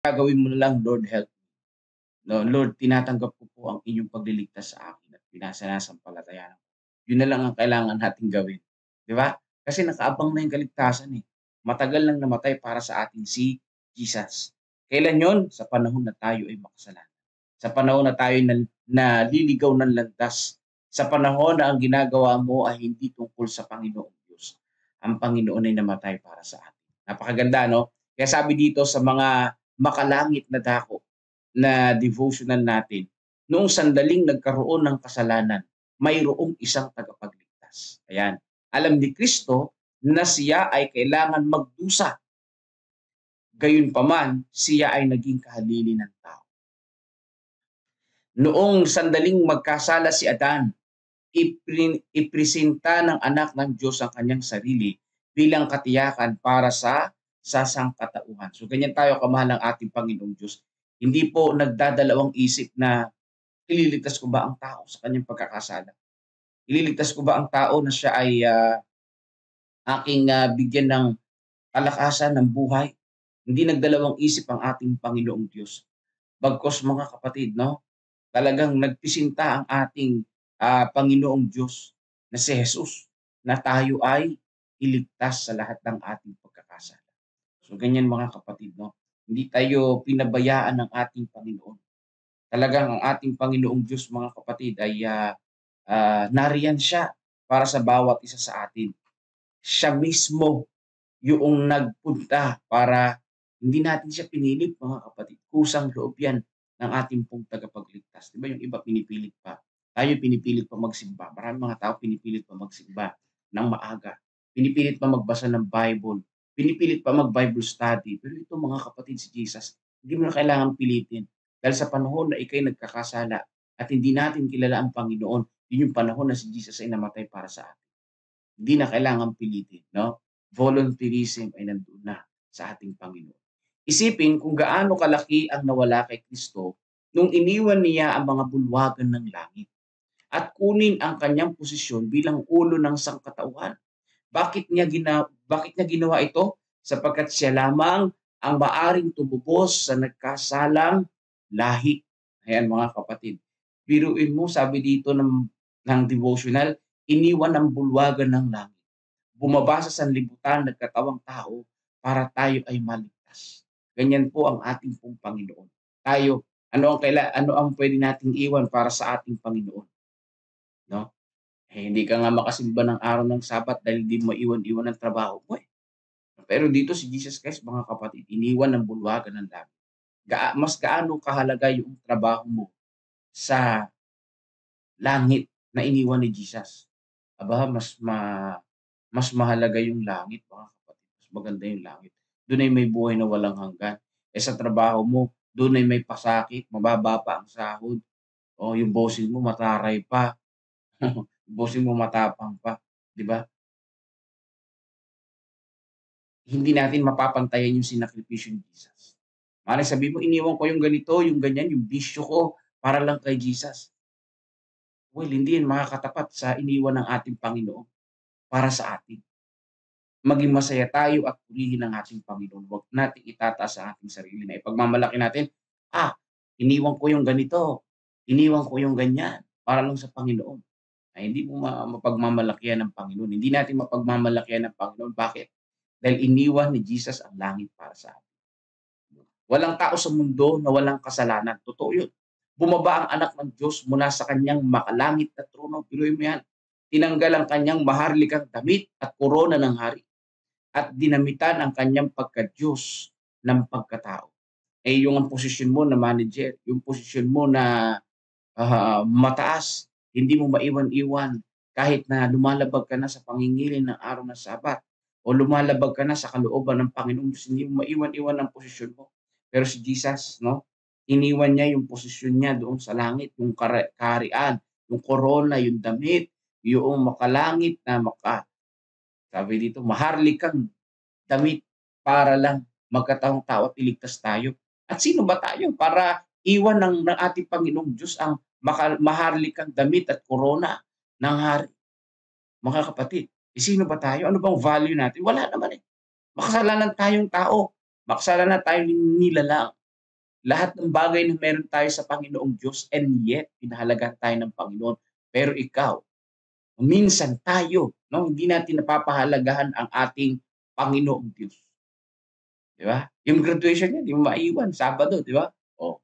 gagawin mo na lang, Lord help me. No, Lord, tinatanggap ko po ang inyong pagliligtas sa akin at pinasanasampalatayanan ko. Yun na lang ang kailangan nating gawin, 'di ba? Kasi nakaabang na yung kaligtasan, eh. Matagal nang namatay para sa atin si Jesus. Kailan yon? Sa panahon na tayo ay makasalanan. Sa panahon na tayo naliligaw ng landas. Sa panahon na ang ginagawa mo ay hindi tungkol sa Panginoong Diyos. Ang Panginoon ay namatay para sa atin. Napakaganda, no? Kaya sabi dito sa mga makalangit na dako na devotional natin, noong sandaling nagkaroon ng kasalanan, mayroong isang tagapagligtas. Ayan. Alam ni Kristo na siya ay kailangan magdusa. Gayunpaman, siya ay naging kahalili ng tao. Noong sandaling magkasala si Adan, ipresenta ng anak ng Diyos ang kanyang sarili bilang katiyakan para sa sangkatauhan. So ganyan tayo kamahal ng ating Panginoong Diyos. Hindi po nagdadalawang isip na ililigtas ko ba ang tao sa kanyang pagkakasala? Ililigtas ko ba ang tao na siya ay aking bigyan ng kalakasan ng buhay? Hindi nagdalawang isip ang ating Panginoong Diyos. Bagkus mga kapatid, no? Talagang nagpisinta ang ating Panginoong Diyos na si Jesus na tayo ay iligtas sa lahat ng ating pagkakasala. So ganyan mga kapatid, no? Hindi tayo pinabayaan ng ating Panginoon. Talagang ang ating Panginoong Diyos mga kapatid ay nariyan siya para sa bawat isa sa atin. Siya mismo yung nagpunta para hindi natin siya pinilit mga kapatid. Kusang loob yan ng ating pong tagapagligtas. Di ba yung iba pinipilit pa? Tayo pinipilit pa magsimba. Maraming mga tao pinipilit pa magsimba ng maaga. Pinipilit pa magbasa ng Bible. Pinipilit pa mag-Bible study. Pero ito mga kapatid si Jesus, hindi mo na kailangan pilitin. Dahil sa panahon na ikay nagkakasala at hindi natin kilala ang Panginoon, yun yung panahon na si Jesus ay namatay para sa atin. Hindi na kailangan pilitin, no? Volunteerism ay nandoon na sa ating Panginoon. Isipin kung gaano kalaki ang nawala kay Kristo nung iniwan niya ang mga bulwagan ng langit at kunin ang kanyang posisyon bilang ulo ng sangkatauhan. Bakit niya ginawa ito? Sapagkat siya lamang ang maaring tumubos sa nagkasalang lahi. Ayan mga kapatid. Biruin mo, sabi dito ng devotional, iniwan ang bulwagan ng langit. Bumaba sa sanlibutan, nagkatawang tao para tayo ay maligtas. Ganyan po ang ating pong Panginoon. Tayo, ano ang pwede nating iwan para sa ating Panginoon? No? Hindi ka nga makasimba ng araw ng Sabat dahil hindi mo iwan-iwan ang trabaho mo. Pero dito si Jesus Christ, mga kapatid, iniwan ng bulwagan ng langit. Mas gaano kahalaga yung trabaho mo sa langit na iniwan ni Jesus? Aba, mas mahalaga yung langit, mga kapatid. Mas maganda yung langit. Doon ay may buhay na walang hanggan. Sa trabaho mo, doon ay may pasakit, mababa pa ang sahod. O yung bossing mo mataray pa. Yung bossing mo matapang pa, 'di ba? Hindi natin mapapantayan yung sinakripisyo ni Jesus. Maaaring sabihin mo, iniwan ko yung ganito, yung ganyan, yung bisyo ko para lang kay Jesus. Well, hindi yan makakatapat sa iniwan ng ating Panginoon para sa atin. Maging masaya tayo at purihin ang ating Panginoon. Huwag nating itataas ang ating sarili na ipagmamalaki natin, iniwan ko yung ganito, iniwan ko yung ganyan, para lang sa Panginoon. Ay hindi mo mapagmamalakihan ng Panginoon. Hindi natin mapagmamalakihan ng Panginoon. Bakit? Dahil iniwan ni Jesus ang langit para sa atin. Walang tao sa mundo na walang kasalanan. Totoo yun. Bumaba ang anak ng Diyos mula sa kanyang makalangit na trono. Pinuhin mo yan. Tinanggal ang kanyang maharlikang damit at korona ng hari at dinamitan ang kanyang pagka-Diyos ng pagkatao. Yung ang posisyon mo na manager, yung posisyon mo na mataas, hindi mo maiwan-iwan kahit na lumalabag ka na sa pangingilin ng araw ng Sabat o lumalabag ka na sa kalooban ng Panginoong Diyos, hindi mo maiwan-iwan ang posisyon mo. Pero si Jesus, no? Iniwan niya yung posisyon niya doon sa langit, yung kaharian, yung korona, yung damit, yung makalangit na sabi dito, maharlikang damit para lang magkataong tao at iligtas tayo. At sino ba tayo para iwan ng ating Panginoong Diyos ang maharlikang damit at korona ng hari? Mga kapatid, sino ba tayo? Ano bang value natin? Wala naman eh. Makasalanan tayong tao. Makasalanan tayong nilalang. lahat ng bagay na meron tayo sa Panginoong Diyos and yet pinahalagahan tayo ng Panginoon. Pero ikaw, minsan tayo, no, hindi natin napapahalagahan ang ating Panginoong Diyos. Di ba? Yung graduation niya, di mo maiwan. Sabado, di ba? O,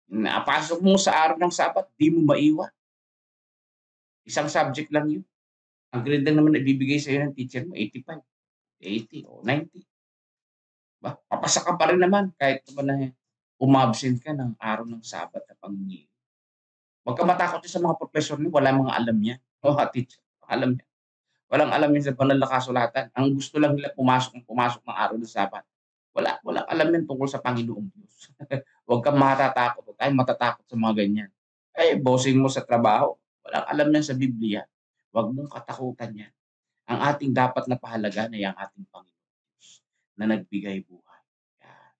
napasok mo sa araw ng Sabat, di mo maiwan. Isang subject lang yun. Ang grade lang naman na ibibigay sa'yo ng teacher mo, 85, 80, o 90. Diba? Papasa ka pa rin naman kahit naman na umabsent ka ng araw ng Sabat na pangingilin. Huwag ka matakot sa mga professor niyo, wala mga alam niya. O teacher, alam niya. Walang alam yan sa banal na kasulatan. Ang gusto lang nila pumasok ng araw ng Sabat. Walang alam yan tungkol sa Panginoong Diyos. Huwag kang matatakot. Huwag tayong matatakot sa mga ganyan. Bossing mo sa trabaho. Walang alam yan sa Biblia. Huwag mong katakutan yan. Ang ating dapat na pahalagahan ay ang ating Panginoong Diyos na nagbigay buhay. Yan.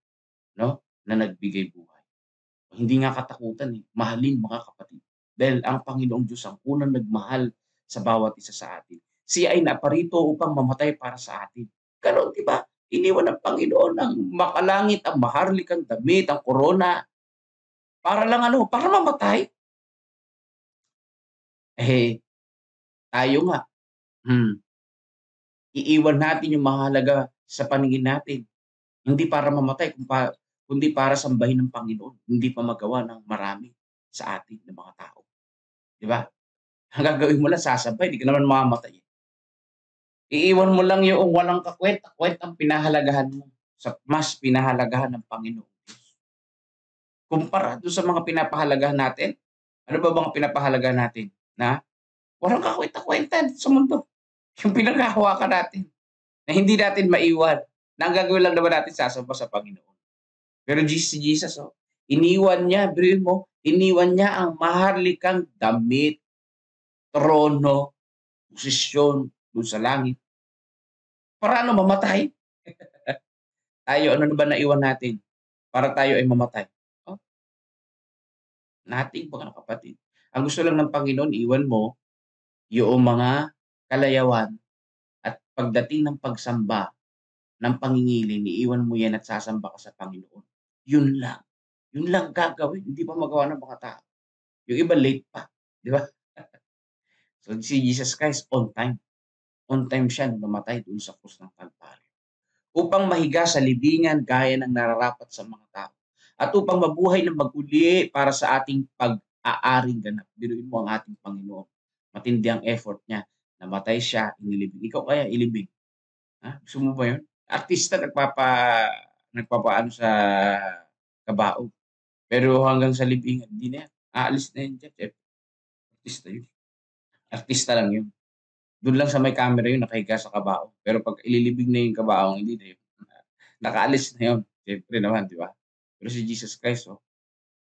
No? Na nagbigay buhay. Hindi nga katakutan mahalin mga kapatid. Dahil ang Panginoong Diyos ang unang nagmahal sa bawat isa sa atin. Siya ay naparito upang mamatay para sa atin. Ganon, di ba? Iniwan ng Panginoon ang makalangit, ang maharlikang damit, ang korona. Para lang para mamatay. Tayo nga. Iiwan natin yung mahalaga sa paningin natin. Hindi para mamatay, kundi para sambahin ng Panginoon. Hindi pa magawa ng marami sa atin ng mga tao. Di ba? Ang gagawin mo lang, sasabay, hindi ka naman mamamatay. Iiwan mo lang yung walang kakwenta-kwentang pinahalagahan mo sa mas pinahalagahan ng Panginoon Diyos. Kumpara doon sa mga pinapahalagahan natin, ano ba bang pinapahalagahan natin? Na walang kakwenta-kwenta sa mundo. Yung pinaghahawakan natin na hindi natin maiwan. Na ang gagawin lang naman natin, sasamba sa Panginoon. Pero si Jesus, iniwan niya, iniwan niya ang maharlikang damit, trono, posisyon doon sa langit. Para mamatay? Tayo, ano na ba naiwan natin? Para tayo ay mamatay. Nating mga kapatid. Ang gusto lang ng Panginoon, iwan mo yung mga kalayawan at pagdating ng pagsamba ng pangingilin, iiwan mo yan at sasamba ka sa Panginoon. Yun lang. Yun lang gagawin. Hindi pa magawa ng mga tao. Yung iba late pa. Di ba? So si Jesus Christ on time. On time siya nung namatay doon sa krus ng Kalbaryo. Upang mahiga sa libingan gaya ng nararapat sa mga tao. At upang mabuhay ng maguli para sa ating pag-aaring ganap. Biruin mo ang ating Panginoon. Matindi ang effort niya. Namatay siya, inilibing. Ikaw kaya ilibing. Gusto mo ba yun? Artista nagpapaano sa kabao. Pero hanggang sa libingan, hindi na yan. Aalis na yun dyan. Artista yun. Artista lang yun. Doon lang sa may camera yun, nakahiga sa kabao. Pero pag ililibing na yung kabao, hindi na yun. Nakaalis na yun. Siyempre naman, di ba? Pero si Jesus Christ,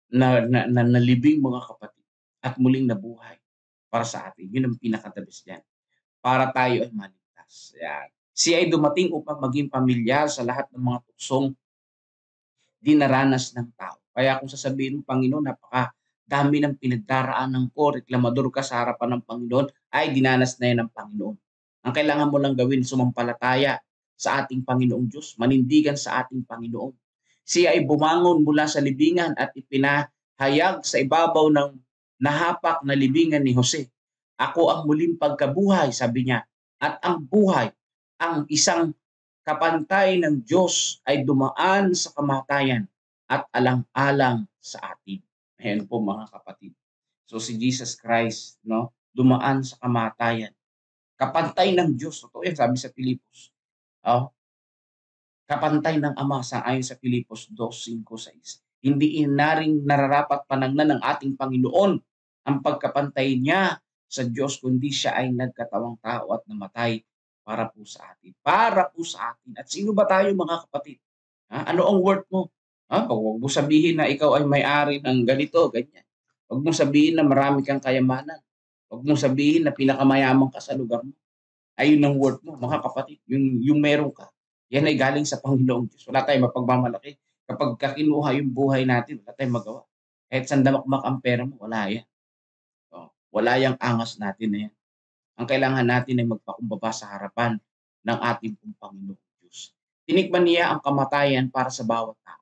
nalibing mga kapatid at muling nabuhay para sa atin. Yun ang pinaka-the-best yan. Para tayo ay maligtas. Yan. Siya ay dumating upang maging pamilyar sa lahat ng mga tuksong dinaranas ng tao. Kaya kung sasabihin mo, Panginoon, napakadami ng pinagdaraanan ko, reklamador ka sa harapan ng Panginoon, ay dinanas na yan ng Panginoon. Ang kailangan mo lang gawin, sumampalataya sa ating Panginoong Diyos, manindigan sa ating Panginoon. Siya ay bumangon mula sa libingan at ipinahayag sa ibabaw ng nahapak na libingan ni Jose. Ako ang muling pagkabuhay, sabi niya, at ang buhay, ang isang kapantay ng Diyos ay dumaan sa kamatayan at alang-alang sa atin. Ayan po mga kapatid. So si Jesus Christ, dumaan sa kamatayan. Kapantay ng Diyos. Totoo yan, sabi sa Pilipos. Kapantay ng Ama ayon sa Pilipos 2:5-6. Hindi inaring nararapat panangnan ng ating Panginoon ang pagkapantay niya sa Diyos, kundi siya ay nagkatawang tao at namatay para po sa atin. Para po sa atin. At sino ba tayo mga kapatid? Ano ang worth mo? Huwag mo sabihin na ikaw ay may-ari ng ganito, ganyan. Huwag mo sabihin na marami kang kayamanan. Huwag mo sabihin na pinakamayaman ka sa lugar mo. Ayun ang worth mo, mga kapatid. Yung meron ka. Yan ay galing sa Panginoong Diyos. Wala tayong mapagmamalaki. Kapag kinuha yung buhay natin, wala tayong magawa. Kahit sandamakmak ang pera mo, wala yan. Wala yung angas natin na yan. Ang kailangan natin ay magpakumbaba sa harapan ng ating Panginoong Diyos. Tinikman niya ang kamatayan para sa bawat tao.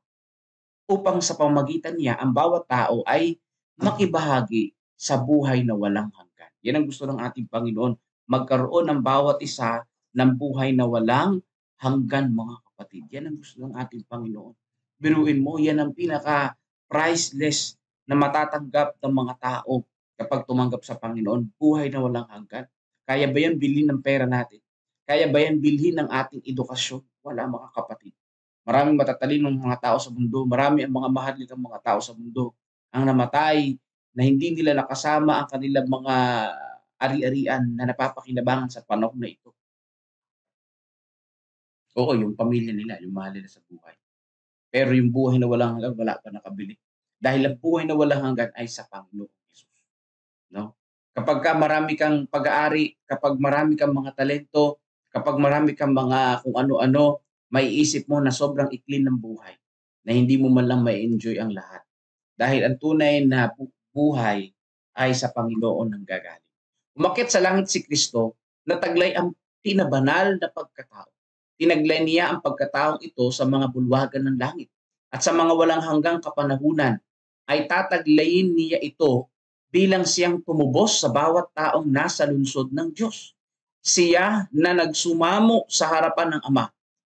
upang sa pamamagitan niya ang bawat tao ay makibahagi sa buhay na walang hanggan. Yan ang gusto ng ating Panginoon, magkaroon ng bawat isa ng buhay na walang hanggan, mga kapatid. Yan ang gusto ng ating Panginoon. Biruin mo, yan ang pinaka-priceless na matatanggap ng mga tao kapag tumanggap sa Panginoon, buhay na walang hanggan. Kaya ba yan bilhin ng pera natin? Kaya ba yan bilhin ng ating edukasyon? Wala, mga kapatid. Maraming matatalinong mga tao sa mundo, marami ang mga maharlikang mga tao sa mundo ang namatay na hindi nila nakasama ang kanilang mga ari-arian na napapakinabangan sa panahon na ito. Oo, yung pamilya nila, yung mahal nila sa buhay. Pero yung buhay na walang hanggan, wala pa nakabili. Dahil ang buhay na walang hanggan ay sa Panginoong Hesus, no? Kapagka marami kang pag-aari, kapag marami kang mga talento, kapag marami kang mga kung ano-ano, maiisip mo na sobrang ikli ng buhay, na hindi mo man lang ma-enjoy ang lahat. Dahil ang tunay na buhay ay sa Panginoon nanggagaling. Umakyat sa langit si Kristo, nataglay ang pinabanal na pagkatao. Tinaglay niya ang pagkataong ito sa mga bulwagan ng langit. At sa mga walang hanggang kapanahunan, ay tataglayin niya ito bilang siyang tumubos sa bawat taong nasa lungsod ng Diyos. Siya na nagsumamo sa harapan ng Ama,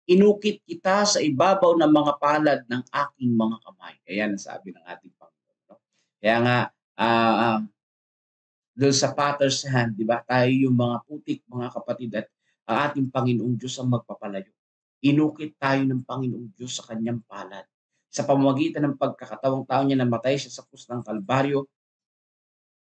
inukit kita sa ibabaw ng mga palad ng aking mga kamay. Ayan ang sabi ng ating Panginoon. No? Kaya nga, doon sa Father's hand, di ba? Tayo yung mga putik, mga kapatid, at ang ating Panginoong Diyos ang magpapalayo. Inukit tayo ng Panginoong Diyos sa kanyang palad. Sa pamamagitan ng pagkakatawang tao niya, namatay siya sa krus ng Kalbaryo,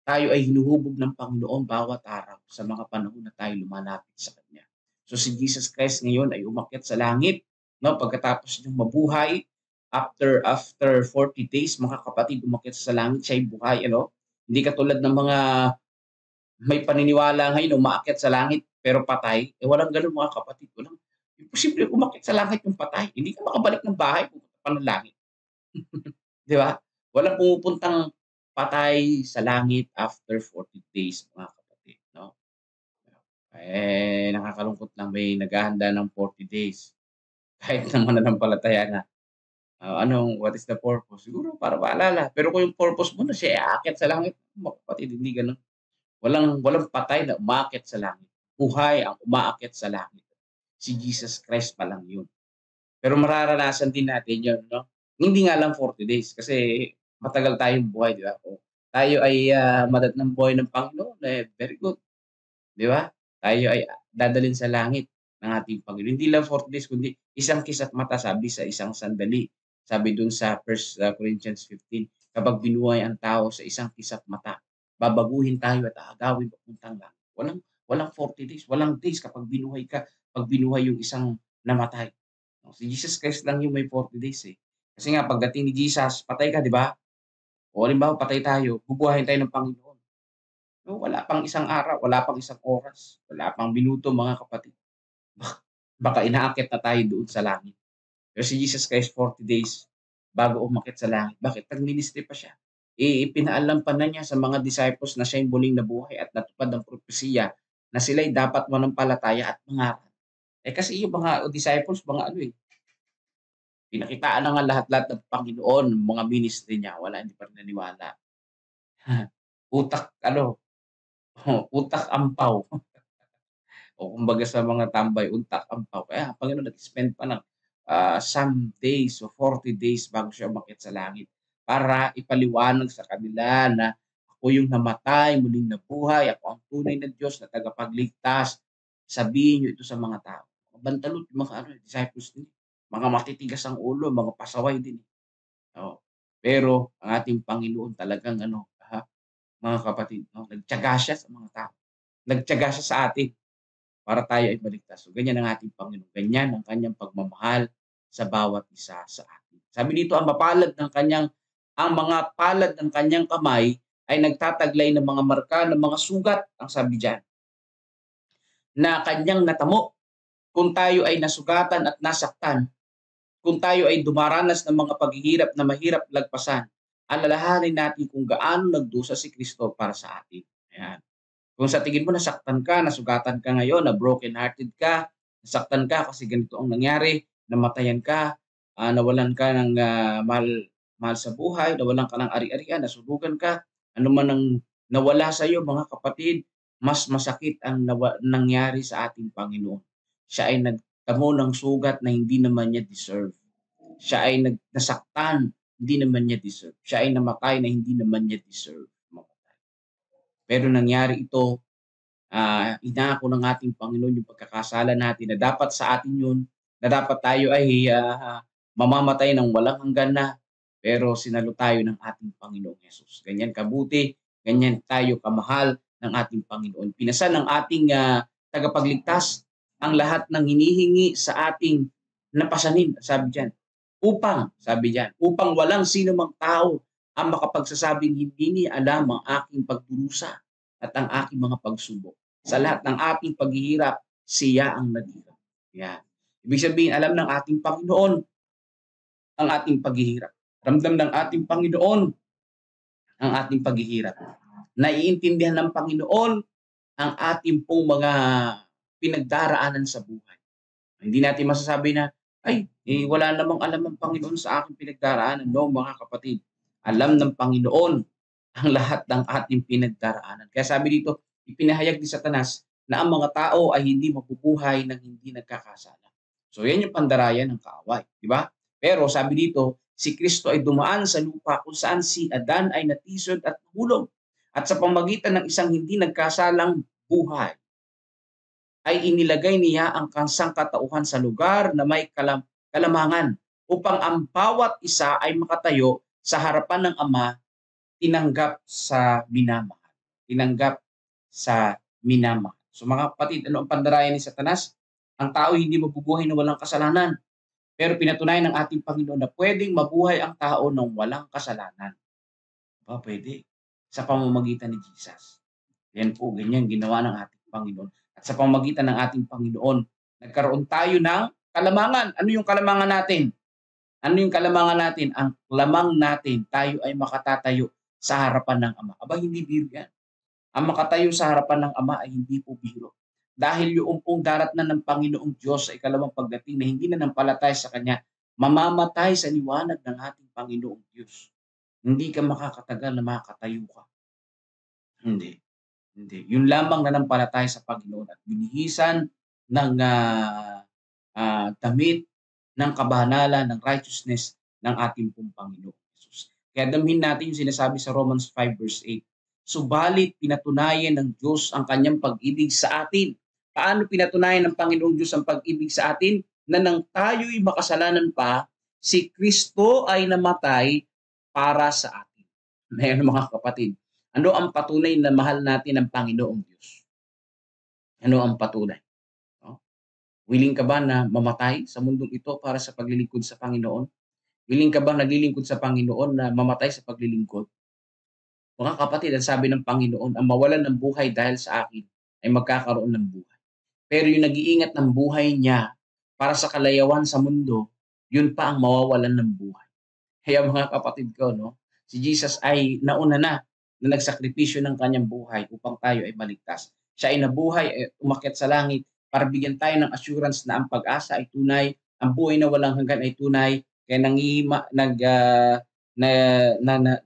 tayo ay hinuhubog ng Panginoon bawat araw sa mga panahon na tayo lumalapit sa Kanya. So si Jesus Christ ngayon ay umakyat sa langit, no? Pagkatapos niyang mabuhay, after 40 days, mga kapatid, umakyat sa langit, siya ay buhay, ano? Hindi katulad ng mga may paniniwala ngayon, umaakyat sa langit pero patay. Walang ganun, mga kapatid. Imposible umakyat sa langit yung patay. Hindi ka makabalik ng bahay kung pa ng langit. Di ba? Walang pumupuntang patay sa langit after 40 days, mga kapatid, no? Nakakalungkot lang, may naghahanda ng 40 days. Kahit ng mananampalataya na, what is the purpose? Siguro para maalala. Pero kung yung purpose mo na siya aakyat sa langit, mga kapatid, hindi gano'n. Walang patay na umaakyat sa langit. Buhay ang umaakyat sa langit. Si Jesus Christ pa lang yun. Pero mararanasan din natin yun, no? Hindi nga lang 40 days kasi matagal tayong buhay, di ba? O, tayo ay madatnang buhay ng Panginoon, very good. Di ba? Tayo ay dadalhin sa langit ng ating Panginoon. Hindi lang 40 days, kundi isang kisat mata, sabi sa isang sandali. Sabi dun sa 1 Corinthians 15, kapag binuhay ang tao sa isang kisat mata, babaguhin tayo at aagawin papuntang langit. Walang 40 days, walang days kapag binuhay ka, pag binuhay yung isang namatay. Si Jesus Christ lang yung may 40 days eh. Kasi nga pagdating ni Jesus, patay ka, di ba? O halimbawa patay tayo, bubuhayin tayo ng Panginoon. No, wala pang isang araw, wala pang isang oras, wala pang minuto, mga kapatid. Baka inaakit na tayo doon sa langit. Pero si Jesus Christ 40 days bago umakyat sa langit. Bakit? Nag-ministry pa siya. Ipinaalam pa na niya sa mga disciples na siya yung muling nabuhay at natupad ang propesiya na sila'y dapat manampalataya at mangaral. Kasi yung mga disciples, pinakitaan na nga lahat-lahat ng Panginoon, mga ministry niya, hindi pa rin naniwala. Utak ampaw. O kumbaga sa mga tambay, utak ampaw. Kaya Panginoon nag-spend pa ng some days o 40 days bago siya umakyat sa langit para ipaliwanag sa kanila na ako yung namatay, muling nabuhay, ako ang tunay na Diyos na tagapagligtas. Sabihin niyo ito sa mga tao. Bantalot yung mga disciples din. Mga matitigas ang ulo, mga pasaway din. Pero ang ating Panginoon talagang mga kapatid, nagtiyaga siya sa mga tao. Nagtiyaga siya sa atin para tayo ay maligtas. So ganyan ang ating Panginoon. Ganyan ang kanyang pagmamahal sa bawat isa sa atin. Sabi dito, ang mga palad ng kanyang kamay ay nagtataglay ng mga marka, ng mga sugat, ang sabi diyan, na kanyang natamo. Kung tayo ay nasugatan at nasaktan, kung tayo ay dumaranas ng mga paghihirap na mahirap lagpasan, alalahanin natin kung gaano nagdusa si Kristo para sa atin. Ayan. Kung sa tingin mo nasaktan ka, nasugatan ka ngayon, na broken-hearted ka, nasaktan ka kasi ganito ang nangyari, namatayan ka, nawalan ka ng mahal mahal sa buhay, nawalan ka ng ari-arian, nasunugan ka, ano man ang nawala sa iyo mga kapatid, mas masakit ang nangyari sa ating Panginoon. Siya ay nagtamo ng sugat na hindi naman niya deserve. Siya ay nasaktan, hindi naman niya deserve. Siya ay namatay na hindi naman niya deserve. Pero nangyari ito, inako ng ating Panginoon yung pagkakasala natin na dapat sa atin yun, na dapat tayo ay mamamatay ng walang hanggan na, pero sinalo tayo ng ating Panginoong Yesus. Ganyan kabuti, ganyan tayo kamahal ng ating Panginoon. Pinasan ng ating tagapagligtas ang lahat ng hinihingi sa ating napasanin, sabi diyan, upang walang sino mang tao ang makapagsasabing hindi niya alam ang aking pagdurusa at ang aking mga pagsubok. Sa lahat ng ating paghihirap, siya ang naghirap. Yan. Ibig sabihin, alam ng ating Panginoon ang ating paghihirap. Ramdam ng ating Panginoon ang ating paghihirap. Naiintindihan ng Panginoon ang ating pong mga pinagdaraanan sa buhay. Hindi natin masasabi na, wala namang alam ng Panginoon sa aking pinagdaraanan. No, mga kapatid, alam ng Panginoon ang lahat ng ating pinagdaraanan. Kaya sabi dito, ipinahayag ni Satanas na ang mga tao ay hindi mabubuhay ng hindi nagkakasala. So yan yung pandarayan ng kaaway, di ba? Pero sabi dito, si Kristo ay dumaan sa lupa kung saan si Adan ay natisod at nahulog. At sa pamagitan ng isang hindi nagkasalang buhay, ay inilagay niya ang kansang katauhan sa lugar na may kalamangan upang ang bawat isa ay makatayo sa harapan ng Ama tinanggap sa minamahal. Tinanggap sa minamahal. So mga kapatid, ano ang pandarayan ni Satanas? Ang tao hindi mabubuhay na walang kasalanan. Pero pinatunayan ng ating Panginoon na pwedeng mabuhay ang tao ng walang kasalanan. Pwede. Sa pamamagitan ni Jesus. Yan po, ganyan ginawa ng ating Panginoon. At sa pamamagitan ng ating Panginoon, nagkaroon tayo ng kalamangan. Ano yung kalamangan natin? Ano yung kalamangan natin? Ang lamang natin, tayo ay makatatayo sa harapan ng Ama. Aba, hindi biro yan. Ang makatayo sa harapan ng Ama ay hindi po biro. Dahil yung pong darat na ng Panginoong Diyos sa ikalawang pagdating na hindi na nampalatay sa Kanya, mamamatay sa liwanag ng ating Panginoong Diyos. Hindi ka makakatagal na makatayo ka. Hindi. Yun lamang na nampalatay sa Panginoon at binihisan ng damit ng kabanalan, ng righteousness ng ating pong Panginoon Jesus. Kaya damhin natin yung sinasabi sa Romans 5 verse 8. Subalit pinatunayan ng Diyos ang kanyang pag-ibig sa atin. Paano pinatunayan ng Panginoong Diyos ang pag-ibig sa atin? Na nang tayo'y makasalanan pa, si Kristo ay namatay para sa atin. Ngayon mga kapatid, ano ang patunay na mahal natin ang Panginoong Diyos? Ano ang patunay? Willing ka ba na mamatay sa mundong ito para sa paglilingkod sa Panginoon? Willing ka ba naglilingkod sa Panginoon na mamatay sa paglilingkod? Mga kapatid, ang sabi ng Panginoon, ang mawalan ng buhay dahil sa akin ay magkakaroon ng buhay. Pero yung nag-iingat ng buhay niya para sa kalayawan sa mundo, yun pa ang mawawalan ng buhay. Kaya mga kapatid ko, si Jesus ay nauna na nagsakripisyo ng kanyang buhay upang tayo ay maligtas. Siya ay nabuhay, umakyat sa langit para bigyan tayo ng assurance na ang pag-asa ay tunay, ang buhay na walang hanggan ay tunay, kaya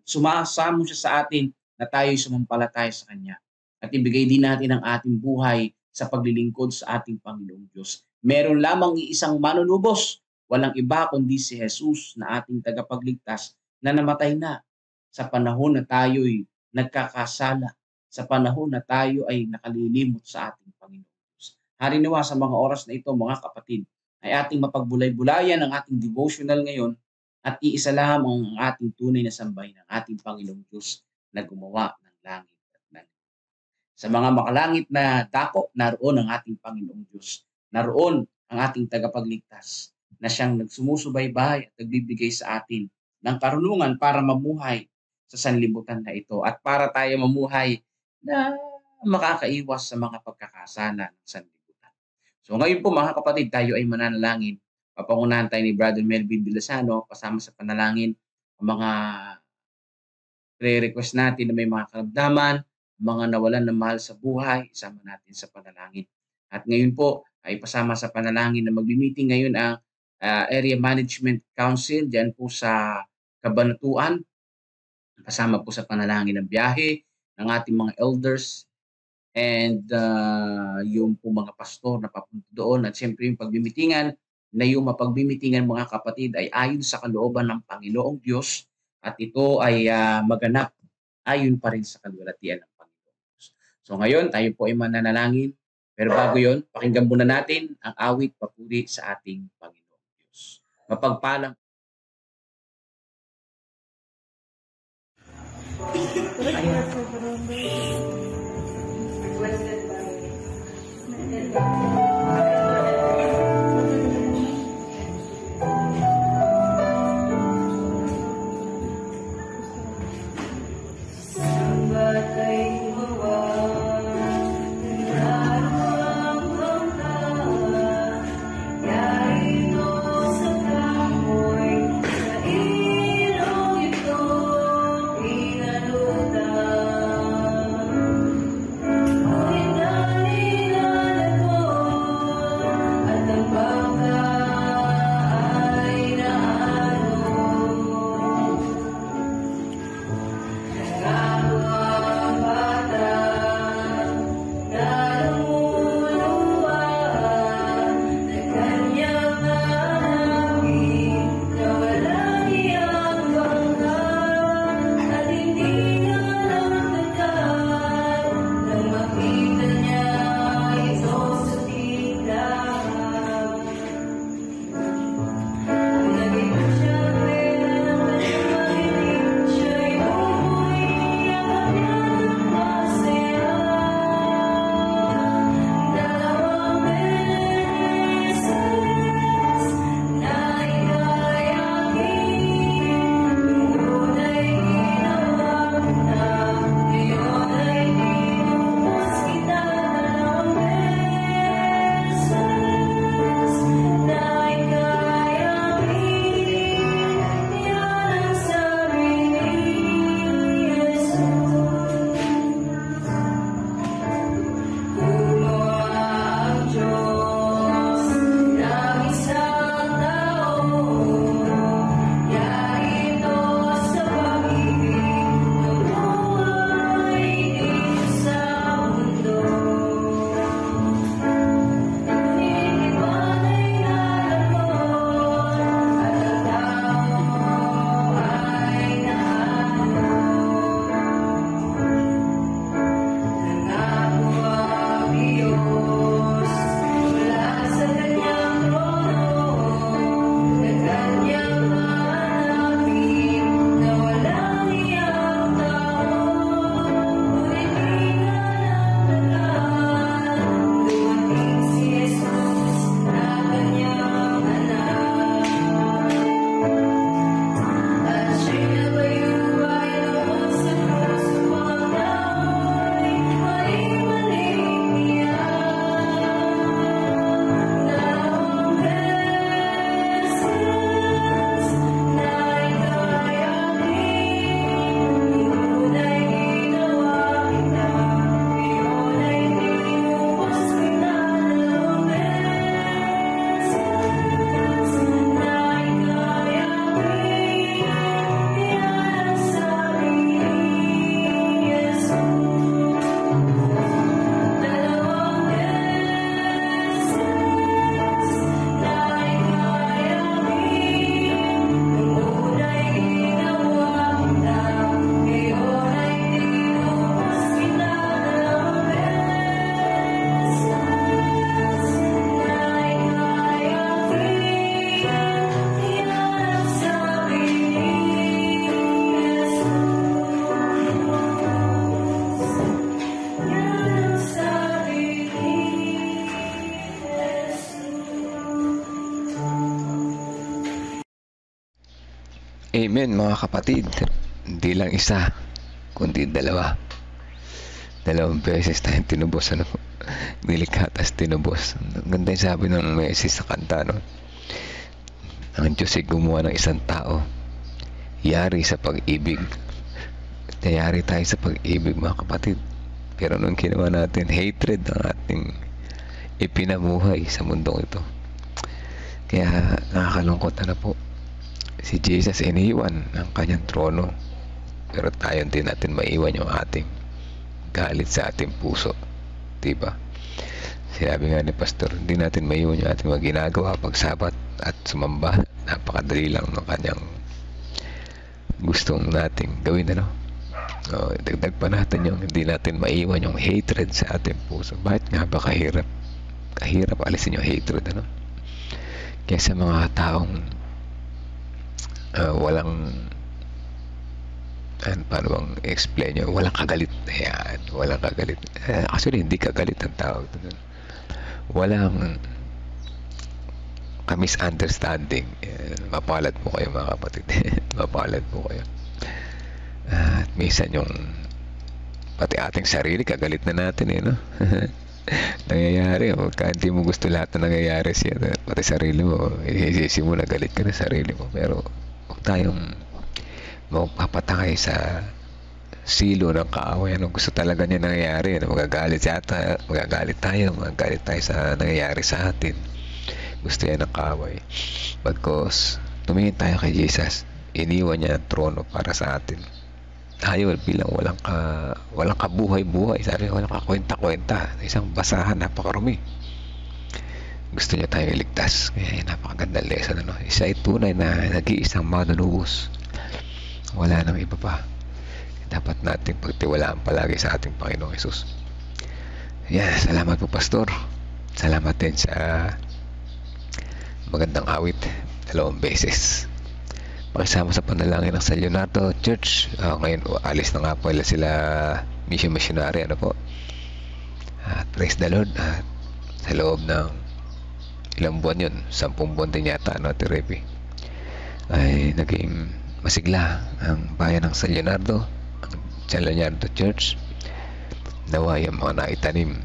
sumasamo siya sa atin na tayo ay sumampalataya sa Kanya. At ibigay din natin ang ating buhay sa paglilingkod sa ating Panginoong Diyos. Meron lamang iisang manunubos, walang iba kundi si Jesus na ating tagapagligtas na namatay na sa panahon na tayo'y nagkakasala, sa panahon na tayo ay nakalilimot sa ating Panginoon Diyos. Harinawa sa mga oras na ito, mga kapatid, ay ating mapagbulay-bulayan ang ating devotional ngayon at iisa lamang ang ating tunay na sambahin ng ating Panginoong Diyos na gumawa ng langit at langit. Sa mga makalangit na dako, naroon ang ating Panginoong Diyos. Naroon ang ating tagapagligtas na siyang nagsumusubaybay at nagbibigay sa atin ng karunungan para mamuhay sa sanlibutan na ito at para tayo mamuhay na makakaiwas sa mga pagkakasala ng sanlibutan. So ngayon po mga kapatid, tayo ay mananalangin. Papangunahan tayo ni Brother Melvin Villasano kasama sa panalangin ang mga re-request natin na may mga karamdaman, mga nawalan ng mahal sa buhay, isama natin sa panalangin. At ngayon po ay pasama sa panalangin na magbi-meeting ngayon ang Area Management Council diyan po sa kabanatuan, kasama po sa panalangin ng biyahe ng ating mga elders and yung po mga pastor na papunta doon, at siyempre yung pagbimitingan, na yung mapagbimitingan mga kapatid ay ayon sa kalooban ng Panginoong Diyos, at ito ay maganap ayon pa rin sa kalwalatian ng Panginoong Diyos. So ngayon tayo po ay mananalangin, pero bago yon, pakinggan muna natin ang awit papuri sa ating Panginoong Diyos. Mapagpalang Amen mga kapatid. Hindi lang isa, kundi dalawa. Dalawang beses tayong tinubos, ano? Nilikhatas tinubos. Ang ganda yung sabi ng message sa kanta, no? Ang Diyos ay gumawa ng isang tao. Yari sa pag-ibig. Yari tayo sa pag-ibig mga kapatid. Pero nung ginawa natin, hatred ang ating ipinamuhay sa mundong ito. Kaya nakakalungkot na po. Si Jesus iniwan ang kanyang trono, pero tayo din natin maiwan yung ating galit sa ating puso, diba? Sinabi nga ni Pastor, hindi natin maiwan yung ating mga ginagawa pag Sabat at sumamba. Napakadali lang ng kanyang gustong nating gawin, ano? Dagdag pa natin yung hindi natin maiwan yung hatred sa ating puso. Bakit nga ba kahirap alisin yung hatred, ano? Kaya sa mga taong walang paano bang explain nyo, walang kagalit. Ayan, walang kagalit. Actually hindi kagalit ang tawag doon. Walang misunderstanding. Mapalad po kayo mga kapatid. Mapalad po kayo. At minsan yung pati ating sarili kagalit na natin, no? Nangyayari, pagka hindi mo gusto lahat na nangyayari siya, pati sarili mo, isisi mo na galit ka na sarili mo. Pero huwag tayong magpapatay sa silo ng kaaway. Ano gusto talaga niya nangyayari, magagalit tayo sa nangyayari sa atin. Gusto yan ng kaaway. Bagkos tumingin tayo kay Jesus, iniwan niya ang trono para sa atin. Tayo bilang walang kabuhay-buhay, sabi walang kakwenta-kwenta, isang basahan, napakarumi. Gusto niya tayo iligtas. Kaya napakagandang lesson, ano? Isa ay tunay na nag-iisang manunubos. Wala nang iba pa. Dapat nating pagtiwalaan palagi sa ating Panginoong Hesus. Yan, salamat po Pastor. Salamat din sa magandang awit 2 beses. Pakisama sa panalangin ng San Leonardo Church. Ngayon alis na nga po sila missionary, ano po. At praise the Lord. At sa loob ng ilang buwan yun, 10 buwan din yata, ano, Tirepi, ay naging masigla ang bayan ng San Leonardo, ang San Leonardo Church. Nawa yung mga naitanim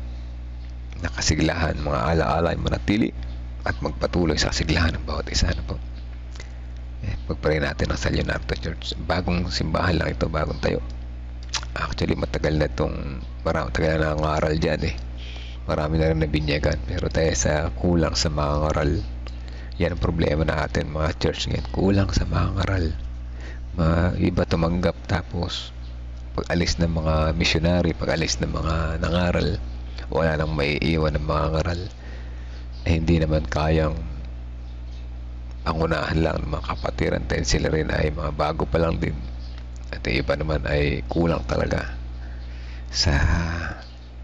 na kasiglahan, mga alaala ay manatili at magpatuloy sa kasiglahan ng bawat isa, ano po. Pagpray natin ang San Leonardo Church. Bagong simbahan lang ito, bagong tayo. Actually matagal na nangangaral dyan eh. Marami na rin nabinyagan, pero tayo sa kulang sa mga ngaral. Yan ang problema natin mga church ngayon, kulang sa mga ngaral. Iba tumanggap, tapos pag alis ng mga missionary, pag alis ng mga nangaral, wala nang maiiwan ng mga ngaral. Hindi naman kayang pangunahan lang ng mga kapatiran, dahil sila rin ay mga bago pa lang din, at iba naman ay kulang talaga sa,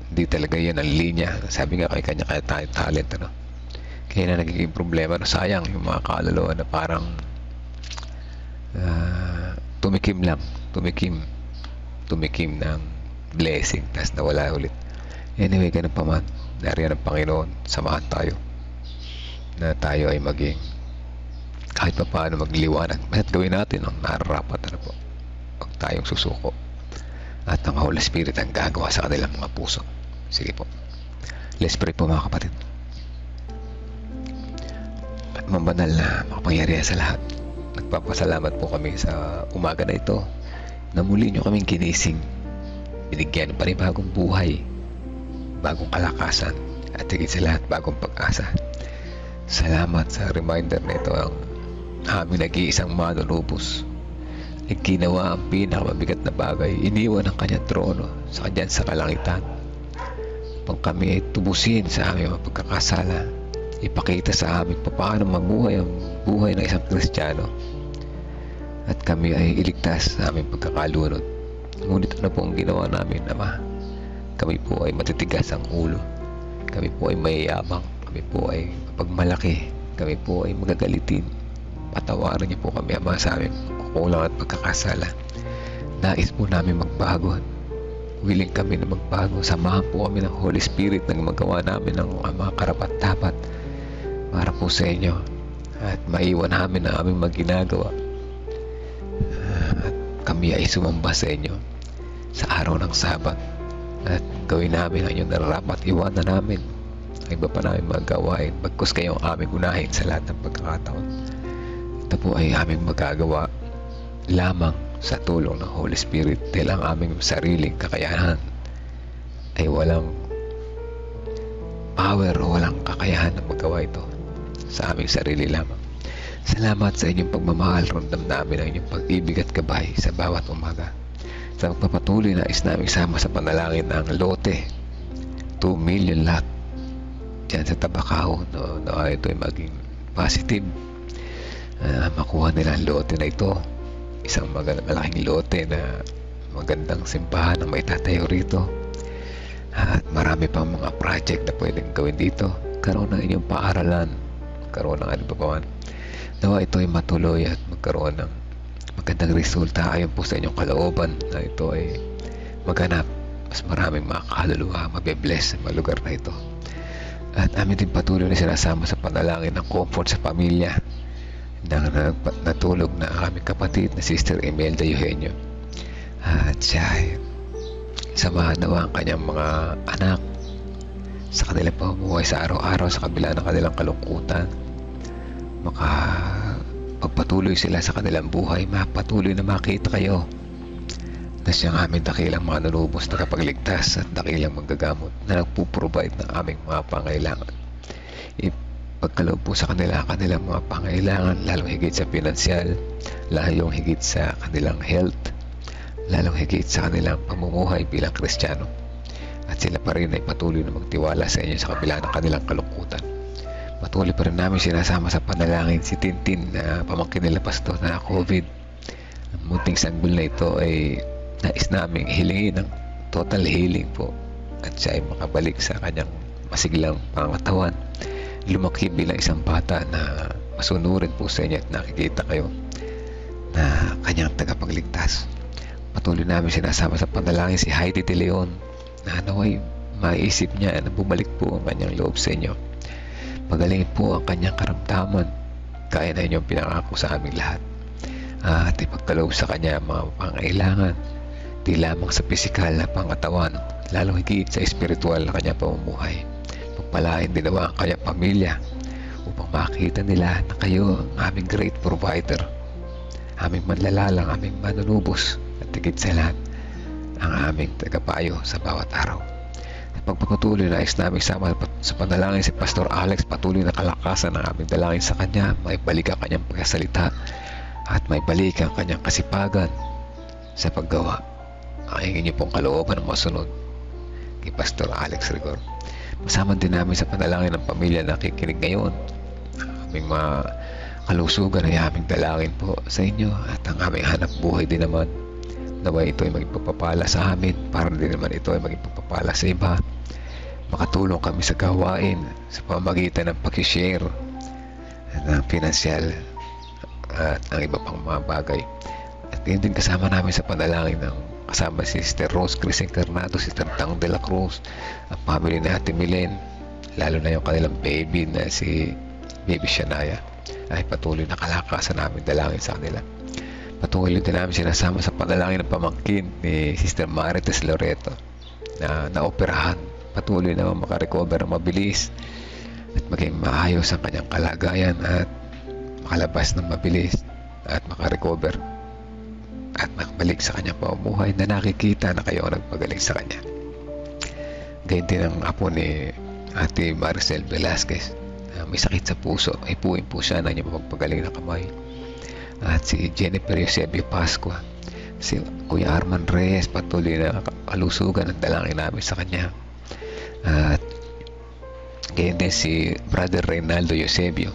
hindi talaga yan ang linya. Sabi nga, kanya-kanya tayong talent, ano? Kaya na nagiging problema, no? Sayang yung mga kaluluwa na parang tumikim ng blessing, tas nawala ulit. Anyway, ganun pa man, nariyan ng Panginoon, samahan tayo na tayo ay maging kahit pa paano magliwanag. Basta't gawin natin ang nararapat, ano po. Huwag tayong susuko, at ang Holy Spirit ang gagawa sa kanilang mga puso. Sige po, let's pray po mga kapatid. At mabanal na makapangyarihan sa lahat, nagpapasalamat po kami sa umaga na ito na muli nyo kaming ginising, binigyan pa rin bagong buhay, bagong kalakasan, at higit sa lahat bagong pag-asa. Salamat sa reminder na ito, ang aming nag-iisang manunubos ay ginawa ang pinakamabigat na bagay, iniwan ang kanyang trono sa kanyang sa kalangitan upang kami ay tubusin sa aming mga pagkakasala, ipakita sa amin paano mamuhay ang buhay ng isang Kristiyano, at kami ay iligtas sa aming pagkakalunod. Ngunit ano po ang ginawa namin, Ama? Kami po ay matitigas ang ulo, kami po ay mayayabang, kami po ay mapagmalaki, kami po ay magagalitin. Patawaran niyo po kami, Ama, sa aming kukulang at pagkakasala. Nais po namin magbago, willing kami na magbago. Samahan po kami ng Holy Spirit na magawa namin ng mga karapat-dapat para po sa inyo, at maiwan namin ang aming maginagawa, at kami ay sumamba sa inyo sa araw ng Sabat, at gawin namin ang inyong nararapat. Iwanan namin ang iba pa namin magawain, bagkus kayo ang aming unahin sa lahat ng pagkakataon. Ito po ay aming magagawa lamang sa tulong ng Holy Spirit, dahil ang aming sariling kakayahan ay walang power o walang kakayahan na magawa ito sa aming sarili lamang. Salamat sa inyong pagmamahal. Ramdam namin ang inyong pag-ibig at gabay sa bawat umaga. Sa pagpapatuloy na namin sama sa panalangin ang lote, 2 million lot dyan sa Tabacao. Nawa ito ay maging positive. Makuha nila ang lote na ito. Isang malaking lote na magandang simbahan ang may tatayo rito. At marami pang mga project na pwedeng gawin dito. Karoon ng inyong paaralan, karoon ng ano pa man. Nawa ito ay matuloy at magkaroon ng magandang resulta ayon po sa inyong kalooban na ito ay maganap. Mas maraming mga kaluluwa mabibless sa mga lugar na ito. At amin din patuloy na sinasama sa panalangin ng comfort sa pamilya ng natulog na aming kapatid na Sister Imelda Eugenio. At siya ay samahan nawa ang kanyang mga anak sa kanilang pamumuhay sa araw-araw sa kabila ng kanilang kalungkutan. Pagpatuloy sila sa kanilang buhay, mapatuloy na makita kayo na siyang aming dakilang mga nalubos na kapagligtas at dakilang manggagamot na nagpuprovide ng aming mga pangailangan. Ipagkaloob po sa kanilang mga pangailangan, lalong higit sa pinansyal, lalong higit sa kanilang health, lalong higit sa kanilang pamumuhay bilang Kristiyano. At sila pa rin ay patuloy na magtiwala sa inyo sa kabila ng kanilang kalungkutan. Patuloy pa rin namin sinasama sa panalangin si Tintin na pamangkin nila pastor na COVID. Ang munting sanggol na ito ay nais naming hilingin ng total healing po. At siya ay makabalik sa kanyang masiglang pangatawan. Lumaki bilang isang bata na masunurin po sa inyo at nakikita kayo na kanyang tagapagligtas. Patuloy namin sinasama sa panalangin si Heidi De Leon na naway maisip niya na bumalik po ang kanyang loob sa inyo. Pagalingin po ang kanyang karamdaman kaya na inyong pinangako sa aming lahat. At ipagkaloob sa kanya mga pangailangan di lamang sa pisikal na pangatawan, lalo higit sa espiritual na kanyang pamumuhay. Pagpalain din nawa ang kanyang pamilya upang makita nila na kayo ang aming great provider, aming manlalalang, aming manunubos, at higit sa lahat ang aming tagapayo sa bawat araw. Pagpapatuloy na namin sama sa panalangin si Pastor Alex, patuloy na kalakasan ang aming dalangin sa kanya, may balik ang kanyang pagkasalita at may balik ang kanyang kasipagan sa paggawa. Ang inyo pong kalooban ng masunod kay Pastor Alex Rigor. Masama din namin sa panalangin ng pamilya na nakikinig ngayon. Aming mga kalusugan ay aming dalangin po sa inyo at ang aming hanap buhay din naman. Naway ito ay maging pagpapala sa amin, para din naman ito ay maging pagpapala sa iba. Makatulong kami sa gawain sa pamamagitan ng pag-share ng pinansyal at ang iba pang mga bagay. At yun din kasama namin sa panalangin ng kasama si Sister Rose Cris Encarnato, Sister Tang de la Cruz, ang family ni Ate Milen, lalo na yung kanilang baby na si Baby Shania, ay patuloy na kalakasan namin dalangin sa kanila. Patuloy din namin sinasama sa panalangin ng pamangkin ni Sister Marites Loreto na naoperahan. Patuloy na makarecover ng mabilis at maging maayos ang kanyang kalagayan at makalabas ng mabilis at makarecover at makabalik sa kanyang pamumuhay na nakikita na kayo ang nagpagaling sa kanya. Gayun din ang apo ni Ate Maricel Velasquez na may sakit sa puso, ay puwing po siya na niya mapagpagaling na kamay. At si Jennifer Eusebio Pascua, si Kuya Arman Reyes, patuloy na kalusugan ang dalangin namin sa kanya. At gayon din si Brother Reynaldo Eusebio,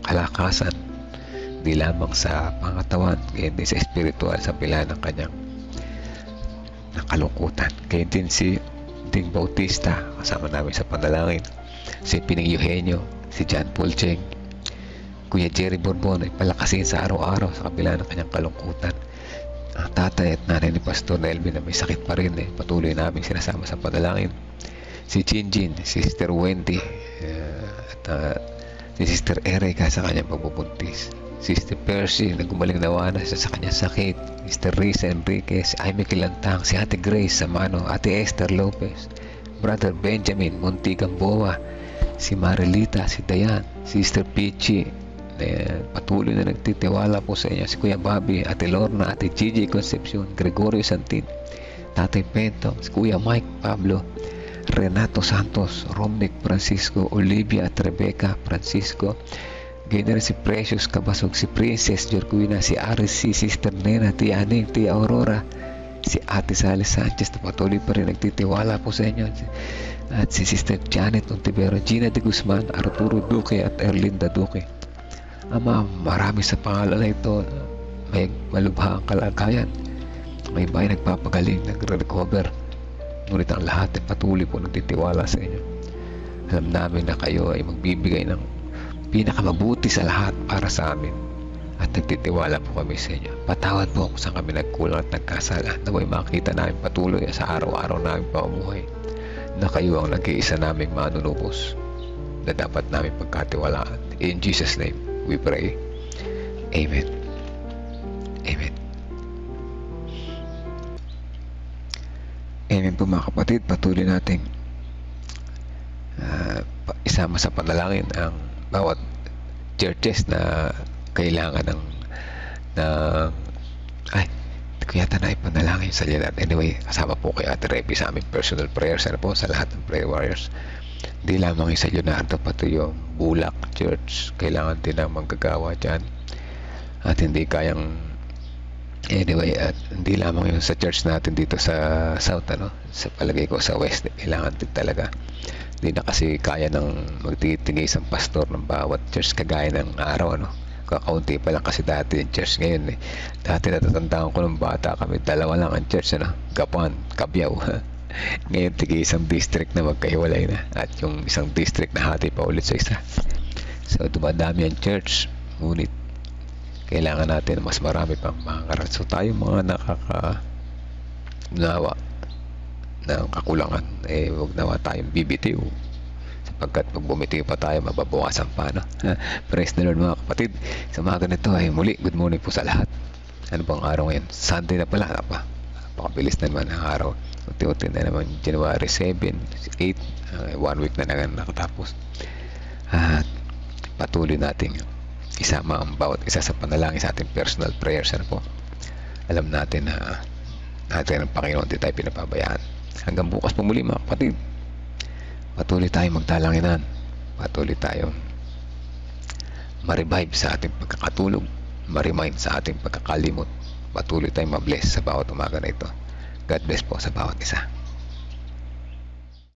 kalakasan di lamang sa pangatawan, gayon din sa espiritual sa pila ng kanyang kalungkutan. Gayon din si Ding Bautista, kasama namin sa panalangin, si Pining Eugenio, si John Pulcheng, Kuya Jerry Borbon ay palakasin sa araw-araw sa kabila ng kanyang kalungkutan. Ang tatay at nanay ni Pastor Nelvin na may sakit pa rin, patuloy namin sinasama sa panalangin. Si Jinjin, si Sister Wendy, at si Sister Erica sa kanyang pagbubuntis. Sister Percy na gumaling nawa na sa kanyang sakit. Sister Risa Enriquez, si Aimee Kilantang, si Ate Grace Samano, Ate Esther Lopez, Brother Benjamin Montigamboa, si Marilita, si Dayan, Sister Pichi, patuloy na nagtitiwala po sa inyo, si Kuya Bobby, Ate Lorna, Ate Gigi Concepcion, Gregorio Santin, Tatay Pento, si Kuya Mike Pablo, Renato Santos, Romnick Francisco, Olivia at Rebecca Francisco, Ganyan na rin si Precious Kabasog, si Princess Jorquina, si Aris, si Sister Nena, Tia Aning, Tia Aurora, si Ate Sally Sanchez na patuloy pa rin nagtitiwala po sa inyo, at si Sister Janet Ontivero, Gina de Guzman, Arturo Duque at Erlinda Duque. Ama, marami sa pangalan na ito may malubhang kalagayan. May bahay nagpapagaling, nagre-recover. Ngunit ang lahat ay patuloy po nagtitiwala sa inyo. Alam namin na kayo ay magbibigay ng pinakamabuti sa lahat para sa amin. At nagtitiwala po kami sa inyo. Patawad po kung saan kami nagkulang at nagkasala. Naway makita namin patuloy sa araw-araw namin pamumuhay na kayo ang nag-iisa naming manunubos na dapat namin pagkatiwalaan. In Jesus' name, we pray. Amen. Amen. Amen po mga kapatid. Patuloy nating isama sa panalangin ang bawat churches na kailangan ng hindi ko yata na ipanalangin sa liyan. Anyway, kasama po kay Ate Revi sa aming personal prayers. Ano po sa lahat ng prayer warriors. Hindi lamang yung sa Leonardo, pati yung Bulak Church. Kailangan din ang manggagawa dyan. At hindi kayang anyway, at hindi lamang yung sa church natin dito sa South, sa palagay ko sa West, kailangan din talaga. Hindi na kasi kaya ng magtitigay isang pastor ng bawat church kagaya ng araw, kakaunti pa lang kasi dati yung church ngayon. Dati natatandaan ko ng bata kami, dalawa lang ang church, Gapan, Kabyaw. Ngayon tigay isang district na magkahiwalay na, at yung isang district na hati pa ulit sa isa. So dumadami ang church, ngunit kailangan natin mas marami pang makakarat. So tayo mga nakakaunawa ng kakulangan, huwag nawa tayong bibitiw, sapagkat pag bumitiw pa tayo, mababawasan pa, Praise the Lord mga kapatid. Sa mga ganito ay muli, good morning po sa lahat. Ano bang araw ngayon? Sunday na pala, napakabilis na naman ang araw. Unti-unti na naman January 7, 8, 1 week na nakatapos. At patuloy natin isama ang bawat isa sa panalangin sa ating personal prayers. Alam natin na natin ang Panginoon, hindi tayo pinapabayaan. Hanggang bukas po muli mga kapatid, patuloy tayong magdalanginan, patuloy tayong ma-revive sa ating pagkakatulog, ma-remind sa ating pagkakalimot, patuloy tayong ma-bless sa bawat umaga na ito. God bless po sa bawat isa.